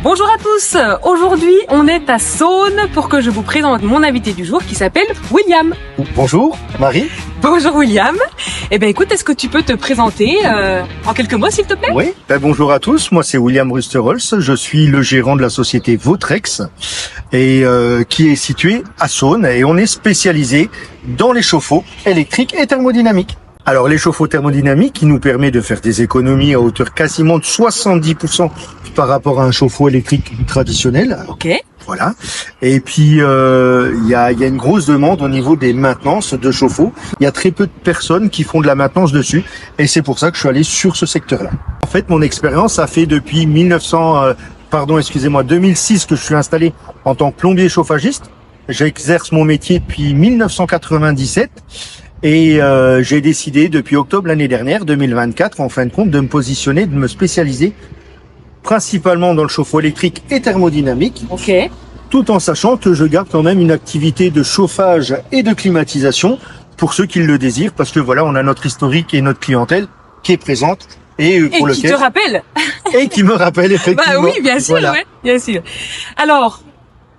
Bonjour à tous, aujourd'hui on est à Saône pour que je vous présente mon invité du jour qui s'appelle William. Bonjour Marie. Bonjour William. Eh ben écoute, est-ce que tu peux te présenter en quelques mots s'il te plaît? Oui, bonjour à tous, moi c'est William Rusterholz, je suis le gérant de la société Vautrex et qui est située à Saône et on est spécialisé dans les chauffe-eau électriques et thermodynamiques. Alors les chauffe-eau thermodynamiques qui nous permet de faire des économies à hauteur quasiment de 70% par rapport à un chauffe-eau électrique traditionnel. Ok. Voilà. Et puis il y a une grosse demande au niveau des maintenances de chauffe-eau. Il y a très peu de personnes qui font de la maintenance dessus et c'est pour ça que je suis allé sur ce secteur-là. En fait, mon expérience a fait depuis 2006 que je suis installé en tant que plombier chauffagiste. J'exerce mon métier depuis 1997. Et j'ai décidé depuis octobre l'année dernière, 2024, en fin de compte, de me positionner, de me spécialiser principalement dans le chauffe-eau électrique et thermodynamique, Ok. tout en sachant que je garde quand même une activité de chauffage et de climatisation pour ceux qui le désirent, parce que voilà, on a notre historique et notre clientèle qui est présente et pour qui te rappelle. et qui me rappelle effectivement. Bah oui, bien sûr, Voilà. ouais, bien sûr. Alors,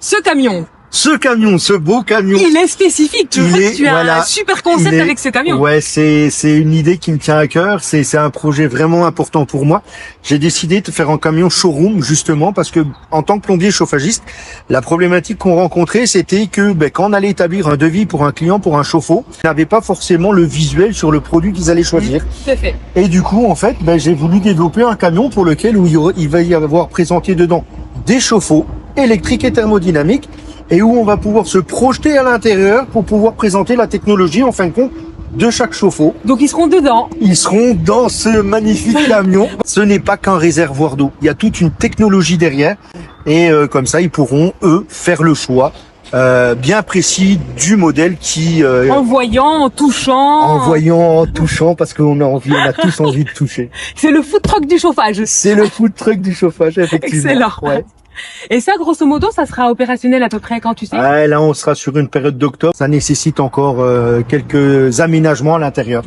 ce camion, Ce beau camion. il est spécifique. Tu as un super concept avec ce camion. Ouais, c'est une idée qui me tient à cœur. C'est un projet vraiment important pour moi. J'ai décidé de faire un camion showroom justement parce que en tant que plombier chauffagiste, la problématique qu'on rencontrait, c'était que quand on allait établir un devis pour un client pour un chauffe-eau, on n'avait pas forcément le visuel sur le produit qu'ils allaient choisir. Tout à fait. Et du coup, en fait, j'ai voulu développer un camion pour lequel il va y avoir présenté dedans des chauffe-eau électriques et thermodynamiques et où on va pouvoir se projeter à l'intérieur pour pouvoir présenter la technologie, en fin de compte, de chaque chauffe-eau. Donc ils seront dedans. Ils seront dans ce magnifique camion. Ce n'est pas qu'un réservoir d'eau. Il y a toute une technologie derrière. Et comme ça, ils pourront, eux, faire le choix bien précis du modèle qui... En voyant, en touchant. En voyant, en touchant, parce qu'on a tous envie de toucher. C'est le food truck du chauffage. C'est le food truck du chauffage, effectivement. Excellent. Ouais. Et ça, grosso modo, ça sera opérationnel à peu près quand tu sais? Ah, là, on sera sur une période d'octobre. Ça nécessite encore quelques aménagements à l'intérieur.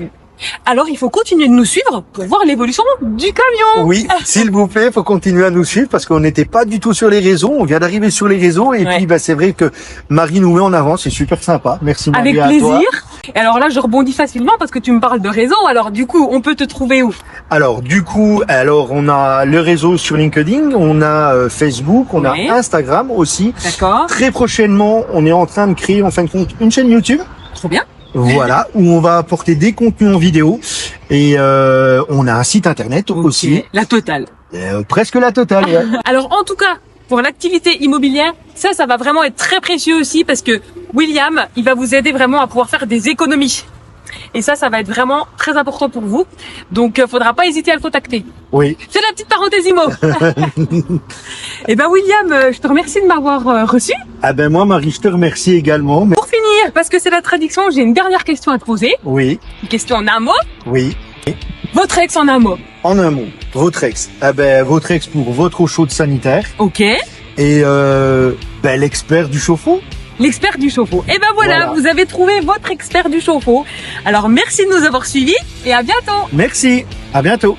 Alors, il faut continuer de nous suivre pour voir l'évolution du camion. Oui, s'il vous plaît, faut continuer à nous suivre parce qu'on n'était pas du tout sur les réseaux. On vient d'arriver sur les réseaux et puis c'est vrai que Marie nous met en avant. C'est super sympa. Merci Marie. Avec plaisir. Et alors là, je rebondis facilement parce que tu me parles de réseau. Alors du coup, on peut te trouver où? Alors du coup, on a le réseau sur LinkedIn, on a Facebook, on a Instagram aussi. D'accord. Très prochainement, on est en train de créer en fin de compte une chaîne YouTube. Trop bien. Voilà, où on va apporter des contenus en vidéo et on a un site internet aussi. La totale. Presque la totale. Ouais. Alors en tout cas, pour l'activité immobilière, ça va vraiment être très précieux aussi parce que William, il va vous aider vraiment à pouvoir faire des économies. Et ça va être vraiment très important pour vous. Donc, faudra pas hésiter à le contacter. Oui. C'est la petite parenthèse IMO. Eh ben, William, je te remercie de m'avoir reçu. Ah moi, Marie, je te remercie également. Pour finir, parce que c'est la tradition, j'ai une dernière question à te poser. Oui. Une question en un mot. Oui. Vautrex en un mot. En un mot. Vautrex. Vautrex pour votre eau chaude sanitaire. Ok. Et l'expert du chauffe-eau. L'expert du chauffe-eau. Et ben voilà, vous avez trouvé votre expert du chauffe-eau. Alors merci de nous avoir suivis et à bientôt. Merci, à bientôt.